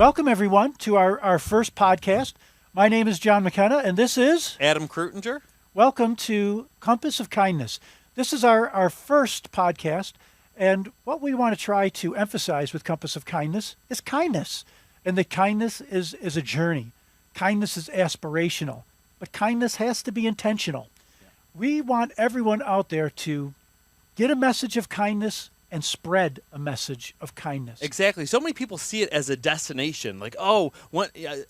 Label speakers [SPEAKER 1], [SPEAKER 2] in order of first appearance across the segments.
[SPEAKER 1] Welcome, everyone, to our first podcast. My name is John McKenna, and this is
[SPEAKER 2] Adam Kreutinger.
[SPEAKER 1] Welcome to Compass of Kindness. This is our first podcast, and what we want to try to emphasize with Compass of Kindness is kindness, and that kindness is a journey. Kindness is aspirational, but kindness has to be intentional. We want everyone out there to get a message of kindness and spread a message of kindness.
[SPEAKER 2] Exactly. So many people see it as a destination, like, oh,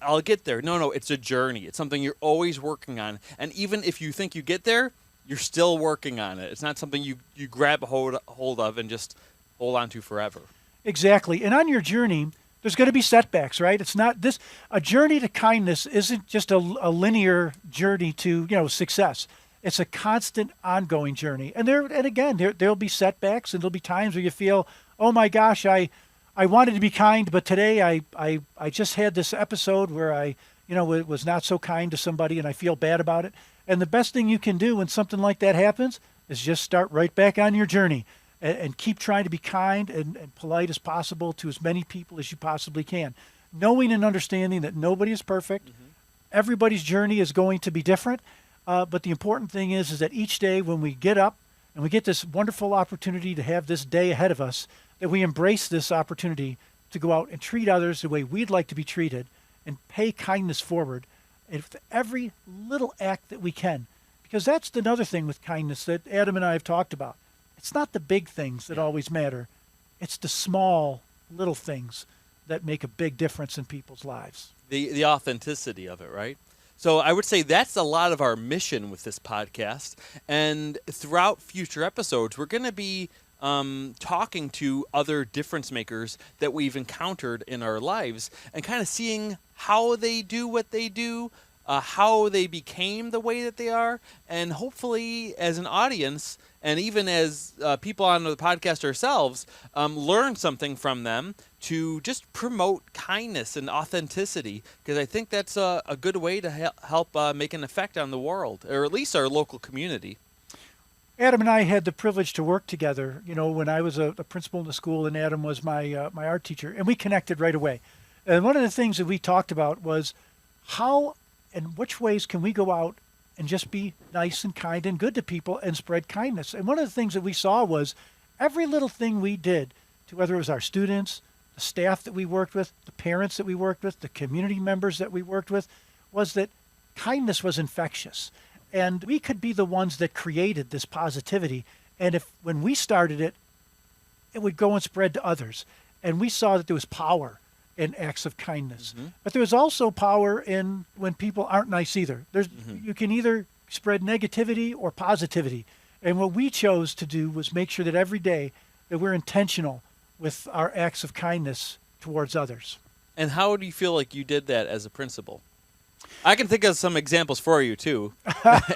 [SPEAKER 2] I'll get there. No, it's a journey. It's something you're always working on. And even if you think you get there, you're still working on it. It's not something you grab a hold of and just hold on to forever.
[SPEAKER 1] Exactly. And on your journey, there's going to be setbacks, right? It's not this. A journey to kindness isn't just a linear journey to, success. It's a constant, ongoing journey. And there'll be setbacks, and there'll be times where you feel, oh my gosh, I wanted to be kind, but today I just had this episode where I was not so kind to somebody, and I feel bad about it. And the best thing you can do when something like that happens is just start right back on your journey and keep trying to be kind and polite as possible to as many people as you possibly can, knowing and understanding that nobody is perfect. Mm-hmm. Everybody's journey is going to be different. But the important thing is that each day when we get up and we get this wonderful opportunity to have this day ahead of us, that we embrace this opportunity to go out and treat others the way we'd like to be treated and pay kindness forward with every little act that we can. Because that's another thing with kindness that Adam and I have talked about. It's not the big things that always matter. It's the small little things that make a big difference in people's lives.
[SPEAKER 2] The authenticity of it, right? So I would say that's a lot of our mission with this podcast. And throughout future episodes, we're going to be talking to other difference makers that we've encountered in our lives and kind of seeing how they do what they do, how they became the way that they are, and hopefully as an audience and even as people on the podcast ourselves, learn something from them to just promote kindness and authenticity, because I think that's a good way to help make an effect on the world, or at least our local community.
[SPEAKER 1] Adam and I had the privilege to work together, when I was a principal in the school and Adam was my art teacher, and we connected right away. And one of the things that we talked about was how and which ways can we go out and just be nice and kind and good to people and spread kindness. And one of the things that we saw was every little thing we did, to whether it was our students, the staff that we worked with, the parents that we worked with, the community members that we worked with, was that kindness was infectious. And we could be the ones that created this positivity. And when we started it, it would go and spread to others. And we saw that there was power in acts of kindness. Mm-hmm. But there was also power in when people aren't nice either. You can either spread negativity or positivity. And what we chose to do was make sure that every day that we're intentional with our acts of kindness towards others.
[SPEAKER 2] And how do you feel like you did that as a principal? I can think of some examples for you, too,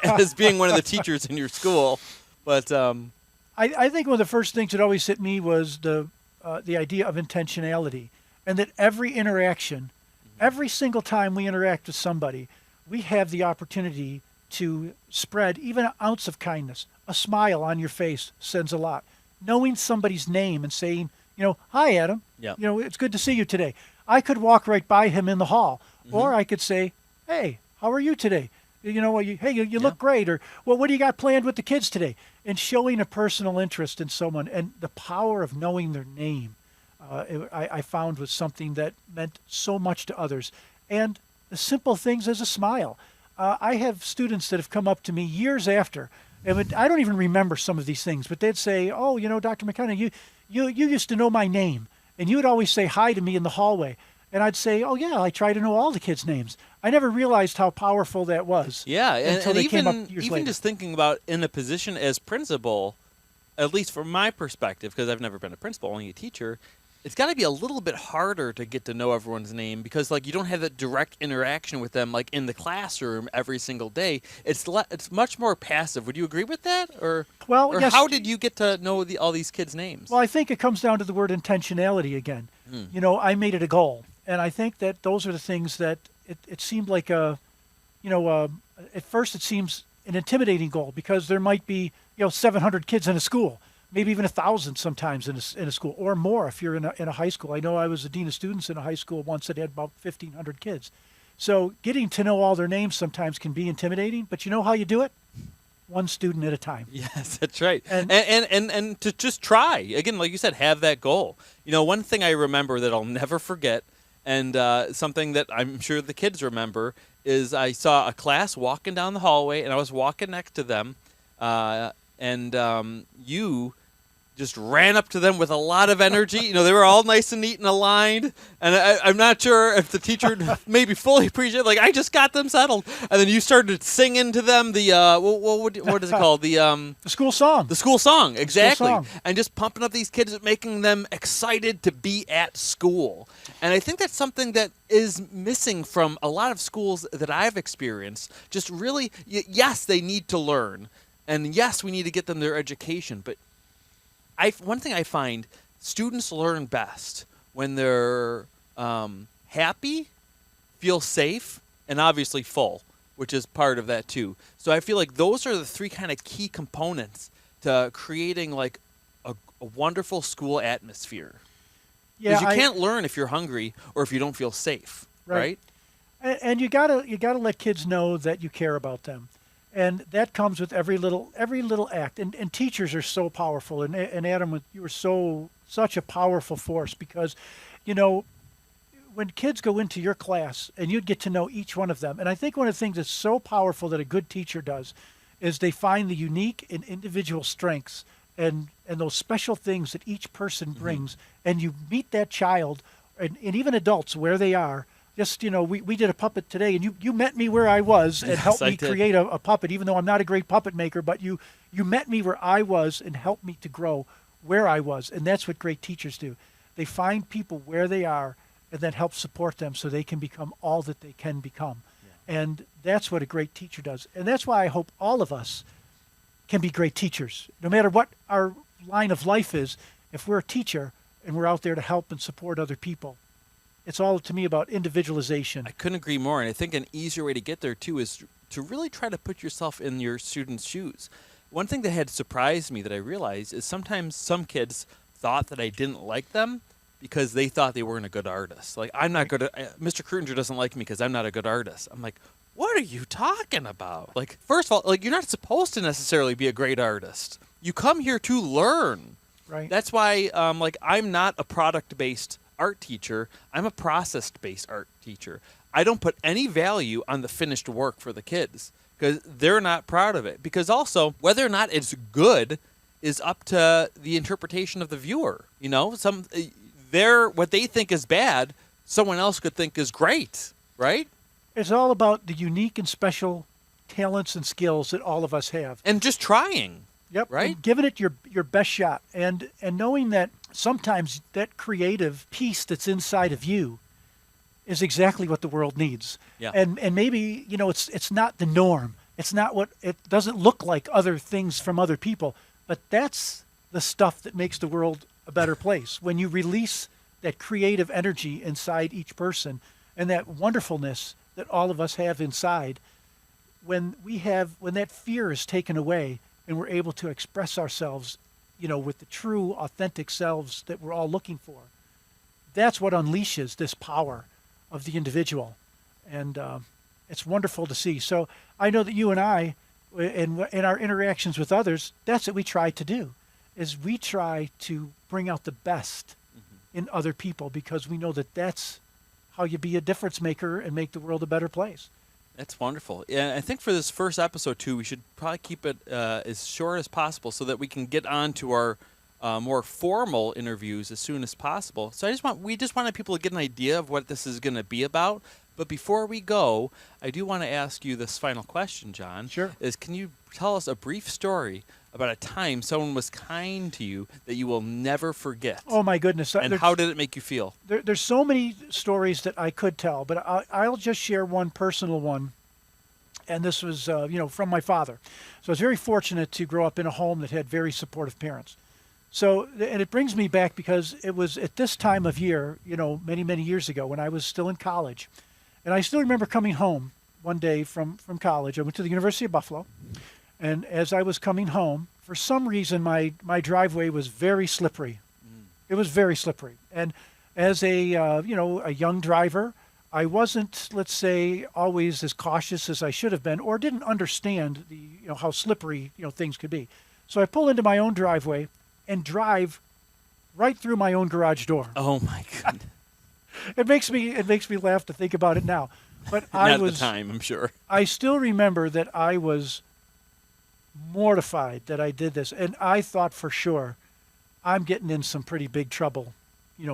[SPEAKER 2] as being one of the teachers in your school. But
[SPEAKER 1] I think one of the first things that always hit me was the idea of intentionality, and that every interaction, every single time we interact with somebody, we have the opportunity to spread even an ounce of kindness. A smile on your face sends a lot. Knowing somebody's name and saying, hi, Adam.
[SPEAKER 2] Yep.
[SPEAKER 1] It's good to see you today. I could walk right by him in the hall, or I could say, hey, how are you today? You look great. Or, well, what do you got planned with the kids today? And showing a personal interest in someone and the power of knowing their name, I found was something that meant so much to others. And the simple things as a smile. I have students that have come up to me years after, and I don't even remember some of these things, but they'd say, oh, Dr. McKenna, you used to know my name, and you would always say hi to me in the hallway. And I'd say, oh, yeah, I try to know all the kids' names. I never realized how powerful that was.
[SPEAKER 2] Yeah,
[SPEAKER 1] until
[SPEAKER 2] and
[SPEAKER 1] they
[SPEAKER 2] even,
[SPEAKER 1] came up years
[SPEAKER 2] even
[SPEAKER 1] later.
[SPEAKER 2] Just thinking about in a position as principal, at least from my perspective, because I've never been a principal, only a teacher, it's got to be a little bit harder to get to know everyone's name because, you don't have that direct interaction with them, in the classroom every single day. It's much more passive. Would you agree with that? Or
[SPEAKER 1] yes.
[SPEAKER 2] How did you get to know all these kids' names?
[SPEAKER 1] Well, I think it comes down to the word intentionality again. I made it a goal. And I think that those are the things that it seemed like at first it seems an intimidating goal because there might be, 700 kids in a school. maybe even 1,000 sometimes in a school, or more if you're in a high school. I know I was a dean of students in a high school once that had about 1,500 kids. So getting to know all their names sometimes can be intimidating, but you know how you do it? One student at a time.
[SPEAKER 2] Yes, that's right.
[SPEAKER 1] And-
[SPEAKER 2] And to just try. Again, like you said, have that goal. One thing I remember that I'll never forget, and something that I'm sure the kids remember, is I saw a class walking down the hallway, and I was walking next to them, and you just ran up to them with a lot of energy. They were all nice and neat and aligned, and I'm not sure if the teacher maybe fully appreciated. Like, I just got them settled, and then you started singing to them the what is it called,
[SPEAKER 1] The school song.
[SPEAKER 2] the school song, exactly,
[SPEAKER 1] song.
[SPEAKER 2] and just pumping up these kids, making them excited to be at school. And I think that's something that is missing from a lot of schools that I've experienced. Just really, yes, they need to learn, and yes, we need to get them their education, but one thing I find, students learn best when they're happy, feel safe, and obviously full, which is part of that too. So I feel like those are the three kind of key components to creating like a wonderful school atmosphere.
[SPEAKER 1] Yeah,
[SPEAKER 2] Because you can't learn if you're hungry or if you don't feel safe, right?
[SPEAKER 1] And you gotta let kids know that you care about them. And that comes with every little act. And teachers are so powerful. And Adam, you were such a powerful force because, when kids go into your class and you get to know each one of them. And I think one of the things that's so powerful that a good teacher does is they find the unique and individual strengths and those special things that each person brings. And you meet that child and even adults where they are. Just, we did a puppet today, and you met me where I was and
[SPEAKER 2] Yes,
[SPEAKER 1] helped
[SPEAKER 2] I
[SPEAKER 1] me
[SPEAKER 2] did.
[SPEAKER 1] create a puppet, even though I'm not a great puppet maker, but you met me where I was and helped me to grow where I was. And that's what great teachers do. They find people where they are and then help support them so they can become all that they can become. Yeah. And that's what a great teacher does. And that's why I hope all of us can be great teachers. No matter what our line of life is, if we're a teacher and we're out there to help and support other people, it's all, to me, about individualization.
[SPEAKER 2] I couldn't agree more. And I think an easier way to get there, too, is to really try to put yourself in your students' shoes. One thing that had surprised me that I realized is sometimes some kids thought that I didn't like them because they thought they weren't a good artist. Like, I'm not good at, Mr. Kreutinger doesn't like me because I'm not a good artist. I'm like, what are you talking about? Like, first of all, like, you're not supposed to necessarily be a great artist. You come here to learn.
[SPEAKER 1] Right.
[SPEAKER 2] That's why, I'm not a product-based art teacher. I'm a process-based art teacher. I don't put any value on the finished work for the kids because they're not proud of it. Because also, whether or not it's good is up to the interpretation of the viewer. What they think is bad, someone else could think is great, right?
[SPEAKER 1] It's all about the unique and special talents and skills that all of us have.
[SPEAKER 2] And just trying.
[SPEAKER 1] Yep.
[SPEAKER 2] Right?
[SPEAKER 1] And giving it your best shot and knowing that sometimes that creative piece that's inside of you is exactly what the world needs.
[SPEAKER 2] Yeah.
[SPEAKER 1] And maybe, it's not the norm. It's not it doesn't look like other things from other people, but that's the stuff that makes the world a better place. When you release that creative energy inside each person and that wonderfulness that all of us have inside, when that fear is taken away, and we're able to express ourselves, with the true, authentic selves that we're all looking for. That's what unleashes this power of the individual. And it's wonderful to see. So I know that you and I, in our interactions with others, that's what we try to do, is we try to bring out the best in other people because we know that that's how you be a difference maker and make the world a better place.
[SPEAKER 2] That's wonderful. Yeah, I think for this first episode, too, we should probably keep it as short as possible so that we can get on to our more formal interviews as soon as possible. So we just wanted people to get an idea of what this is going to be about. But before we go, I do want to ask you this final question, John.
[SPEAKER 1] Sure.
[SPEAKER 2] Can you tell us a brief story about a time someone was kind to you that you will never forget?
[SPEAKER 1] Oh, my goodness.
[SPEAKER 2] And how did it make you feel?
[SPEAKER 1] There's so many stories that I could tell, but I'll just share one personal one. And this was, from my father. So I was very fortunate to grow up in a home that had very supportive parents. So, and it brings me back because it was at this time of year, many, many years ago when I was still in college. And I still remember coming home one day from college. I went to the University of Buffalo. And as I was coming home for some reason, my driveway was very slippery. It was very slippery. And as a young driver, I wasn't, let's say, always as cautious as I should have been, or didn't understand how slippery, things could be. So I pull into my own driveway and drive right through my own garage door.
[SPEAKER 2] Oh my God.
[SPEAKER 1] It makes me laugh to think about it now. But
[SPEAKER 2] Not at the time, I'm sure.
[SPEAKER 1] I still remember that I was mortified that I did this, and I thought for sure I'm getting in some pretty big trouble,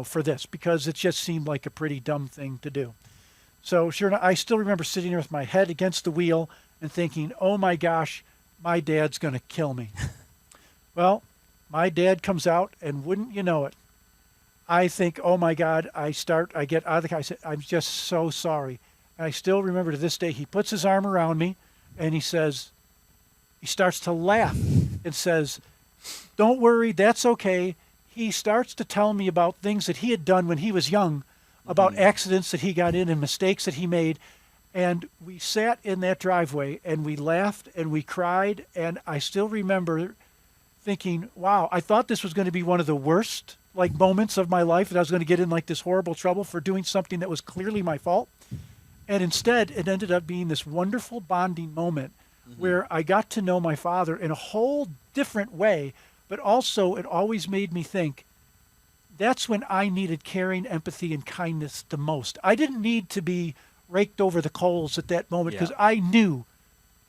[SPEAKER 1] for this, because it just seemed like a pretty dumb thing to do. So sure enough, I still remember sitting there with my head against the wheel and thinking, oh my gosh, my dad's going to kill me. Well, my dad comes out, and wouldn't you know it, I think, oh my God, I get out of the car. I said, I'm just so sorry. And I still remember to this day, he puts his arm around me and he starts to laugh and says, don't worry, that's okay. He starts to tell me about things that he had done when he was young, about accidents that he got in and mistakes that he made. And we sat in that driveway and we laughed and we cried. And I still remember thinking, wow, I thought this was going to be one of the worst moments of my life, that I was going to get in this horrible trouble for doing something that was clearly my fault. And instead, it ended up being this wonderful bonding moment where I got to know my father in a whole different way, but also it always made me think, that's when I needed caring, empathy, and kindness the most. I didn't need to be raked over the coals at that moment, because I knew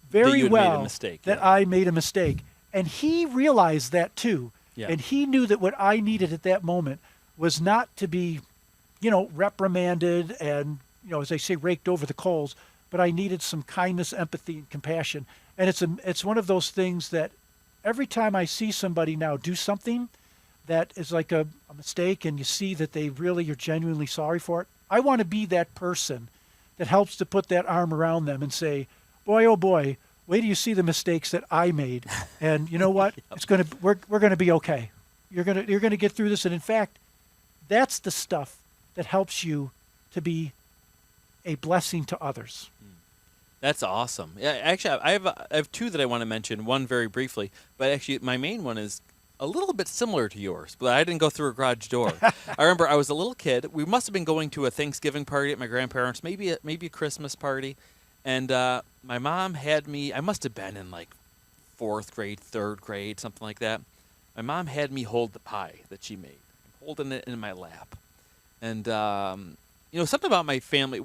[SPEAKER 1] very well that I made a mistake. And he realized that too. Yeah. And he knew that what I needed at that moment was not to be, reprimanded and, as they say, raked over the coals, but I needed some kindness, empathy, and compassion. And it's one of those things that every time I see somebody now do something that is like a mistake, and you see that they really are genuinely sorry for it, I want to be that person that helps to put that arm around them and say, boy, oh boy, wait till you see the mistakes that I made. And you know what? We're going to be okay. You're going to get through this. And in fact, that's the stuff that helps you to be a blessing to others.
[SPEAKER 2] That's awesome. Yeah, actually, I have two that I want to mention. One very briefly, but actually, my main one is a little bit similar to yours, but I didn't go through a garage door. I remember I was a little kid. We must have been going to a Thanksgiving party at my grandparents', maybe a Christmas party, and my mom had me. I must have been in fourth grade, third grade, something like that. My mom had me hold the pie that she made, holding it in my lap, and something about my family.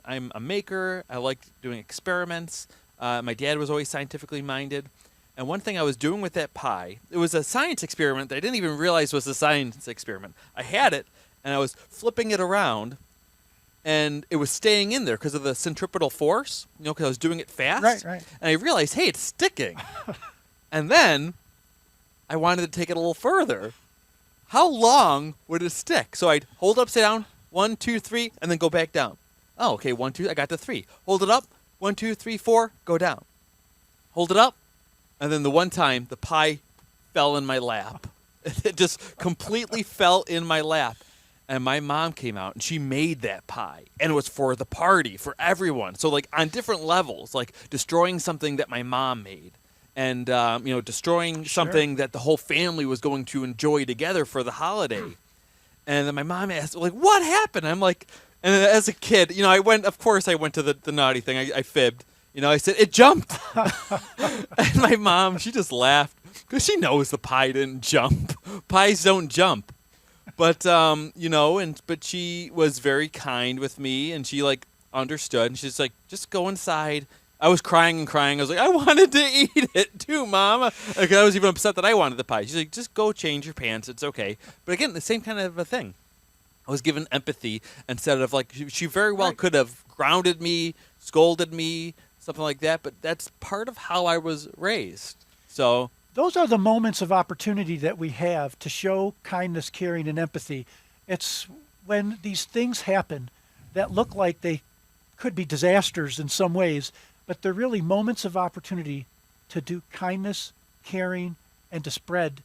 [SPEAKER 2] I'm a maker. I like doing experiments. My dad was always scientifically minded. And one thing I was doing with that pie, it was a science experiment that I didn't even realize was a science experiment. I had it, and I was flipping it around, and it was staying in there because of the centripetal force, because I was doing it fast.
[SPEAKER 1] Right.
[SPEAKER 2] And I realized, hey, it's sticking. And then I wanted to take it a little further. How long would it stick? So I'd hold it upside down, 1, 2, 3, and then go back down. Oh, okay, 1, 2, I got to 3. Hold it up, 1, 2, 3, 4, go down. Hold it up, and then the one time the pie fell in my lap. It just completely fell in my lap. And my mom came out, and she made that pie. And it was for the party, for everyone. So, on different levels, destroying something that my mom made. And, destroying something that the whole family was going to enjoy together for the holiday. And then my mom asked, what happened? I'm like, and as a kid, I went to the naughty thing. I fibbed. I said, it jumped. And my mom, she just laughed because she knows the pie didn't jump. Pies don't jump. But, but she was very kind with me, and she, understood. And she's like, just go inside. I was crying and crying. I was like, I wanted to eat it too, Mom. I was even upset that I wanted the pie. She's like, just go change your pants. It's okay. But again, the same kind of a thing. I was given empathy instead of she very well could have grounded me, scolded me, something like that. But that's part of how I was raised. So
[SPEAKER 1] those are the moments of opportunity that we have to show kindness, caring, and empathy. It's when these things happen that look like they could be disasters in some ways, but they're really moments of opportunity to do kindness, caring, and to spread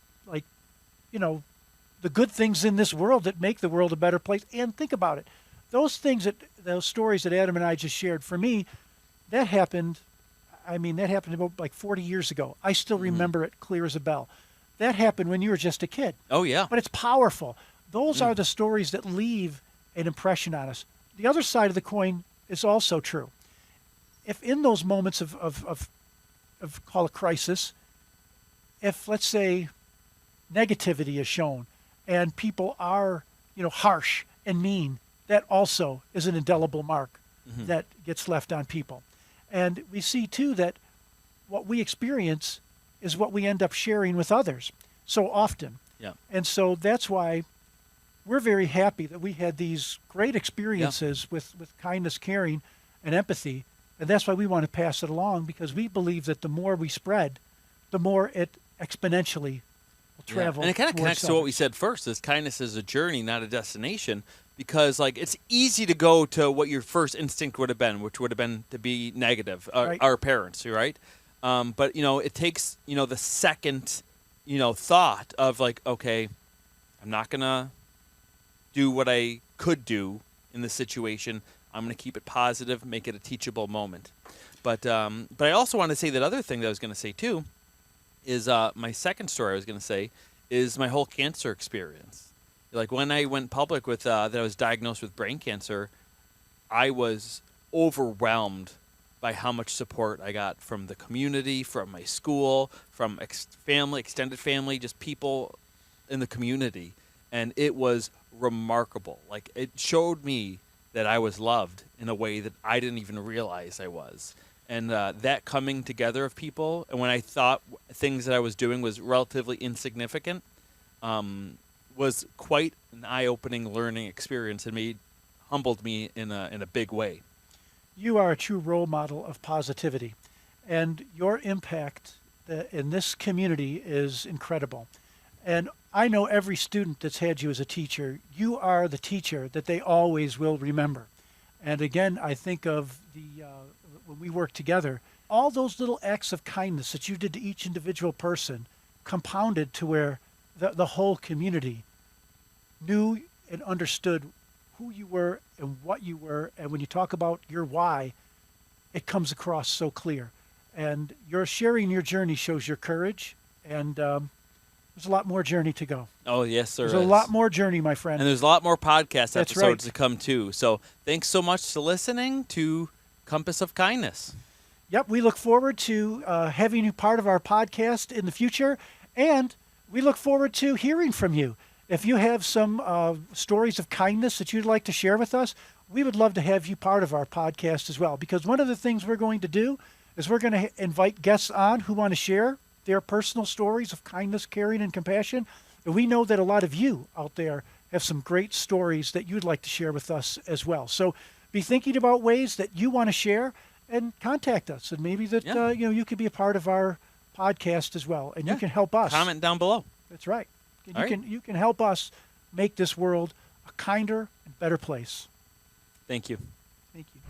[SPEAKER 1] the good things in this world that make the world a better place. And think about it. Those stories that Adam and I just shared, for me, that happened, I mean, that happened about like 40 years ago. I still
[SPEAKER 2] Mm-hmm.
[SPEAKER 1] remember it clear as a bell. That happened when you were just a kid.
[SPEAKER 2] Oh, yeah.
[SPEAKER 1] But it's powerful. Those are the stories that leave an impression on us. The other side of the coin is also true. If in those moments of call it crisis, if let's say negativity is shown and people are, harsh and mean, that also is an indelible mark that gets left on people. And we see too that what we experience is what we end up sharing with others so often.
[SPEAKER 2] Yeah.
[SPEAKER 1] And so that's why we're very happy that we had these great experiences with kindness, caring, and empathy. And that's why we want to pass it along, because we believe that the more we spread, the more it exponentially will travel.
[SPEAKER 2] And it kind of
[SPEAKER 1] towards
[SPEAKER 2] connects to what we
[SPEAKER 1] others.
[SPEAKER 2] said first, is kindness is a journey, not a destination, because like it's easy to go to what your first instinct would have been, which would have been to be negative,
[SPEAKER 1] Right.
[SPEAKER 2] our parents, right? But, it takes, the second, thought of like, okay, I'm not going to do what I could do in this situation. I'm going to keep it positive, make it a teachable moment. But I also want to say that other thing that I was going to say too is my second story I was going to say is my whole cancer experience. Like when I went public with that I was diagnosed with brain cancer, I was overwhelmed by how much support I got from the community, from my school, from family, extended family, just people in the community. And it was remarkable. Like it showed me that I was loved in a way that I didn't even realize I was. And that coming together of people, and when I thought things that I was doing was relatively insignificant, was quite an eye-opening learning experience, and humbled me in a big way.
[SPEAKER 1] You are a true role model of positivity, and your impact in this community is incredible. And I know every student that's had you as a teacher, you are the teacher that they always will remember. And again, I think of when we worked together, all those little acts of kindness that you did to each individual person compounded to where the whole community knew and understood who you were and what you were. And when you talk about your why, it comes across so clear. And your sharing your journey shows your courage. And there's a lot more journey to go.
[SPEAKER 2] Oh, yes,
[SPEAKER 1] There's a lot more journey, my friend.
[SPEAKER 2] And there's a lot more podcast
[SPEAKER 1] That's
[SPEAKER 2] episodes
[SPEAKER 1] right.
[SPEAKER 2] to come, too. So thanks so much for listening to Compass of Kindness.
[SPEAKER 1] Yep, we look forward to having you part of our podcast in the future, and we look forward to hearing from you. If you have some stories of kindness that you'd like to share with us, we would love to have you part of our podcast as well, because one of the things we're going to do is we're going to invite guests on who want to share their personal stories of kindness, caring, and compassion. And we know that a lot of you out there have some great stories that you'd like to share with us as well. So be thinking about ways that you want to share and contact us. And maybe that you could be a part of our podcast as well. And you can help us.
[SPEAKER 2] Comment down below.
[SPEAKER 1] That's right.
[SPEAKER 2] All right.
[SPEAKER 1] You can help us make this world a kinder and better place.
[SPEAKER 2] Thank you.
[SPEAKER 1] Thank you.